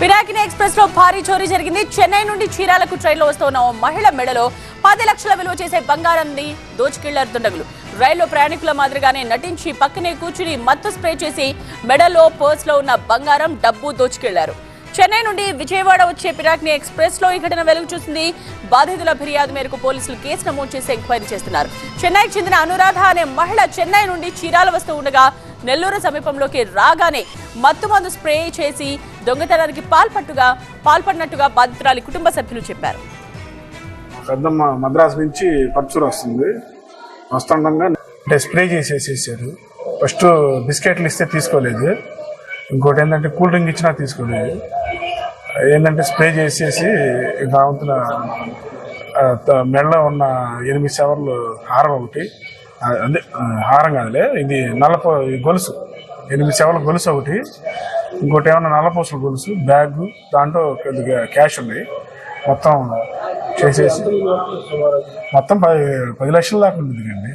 Pinakini express లో భారీ చోరీ జరిగింది. చెన్నై నుండి చీరాలకు ట్రైన్లో వస్తున్న ఓ మహిళ మెడలో 10 లక్షల విలువ చేసే బంగారాన్ని దోచుకెళ్లారు దుండగులు. రైల్లో ప్రయాణికుల మాదిరిగానే నటించి పక్కనే కూర్చుని మత్తు స్ప్రే చేసి మెడలో పర్స్ లో ఉన్న బంగారం డబ్బు దోచుకెళ్లారు. చెన్నై నుండి విజయవాడ వచ్చే పినాకిని ఎక్స్ప్రెస్ లో ఈ ఘటన వెలుగు చూసింది. బాధితుల ఫిర్యాదు మేరకు పోలీసులు కేసు నమోదు చేసి ఎంక్వైరీ చేస్తున్నారు. చెన్నైకి చెందిన అనురాధ అనే మహిళ చెన్నై నుండి చీరాల వస్తూ ఉండగా నెల్లూరు సమీపంలోకి రాగానే మత్తుమందు స్ప్రే చేసి దొంగతనానికి పాల్పడినట్టుగా బాధితురాలి కుటుంబ సభ్యులు చెప్పారు. పెద్దమ్మ మద్రాసు నుంచి పర్చూరు వస్తుంది, వస్తుండగా స్ప్రే చేసేసేసారు. ఫస్ట్ బిస్కెట్లు ఇస్తే తీసుకోలేదు, ఇంకోటి ఏంటంటే కూల్ డ్రింక్ ఇచ్చినా తీసుకోలేదు. ఏంటంటే స్ప్రే చేసేసి రావంతున మెడలో ఉన్న 8 సవర్లు హారం ఒకటి, అదే హారం కాదులే, ఇది గొలుసు 8 సవర్ల గొలుసు ఒకటి, ఇంకోటి ఏమన్నా నల్లపూసల గొలుసు, బ్యాగ్, దాంట్లో కొద్దిగా క్యాష్ ఉన్నాయి. మొత్తం చేసేసి మొత్తం 10 లక్షల దాకా ఉంటుంది అండి.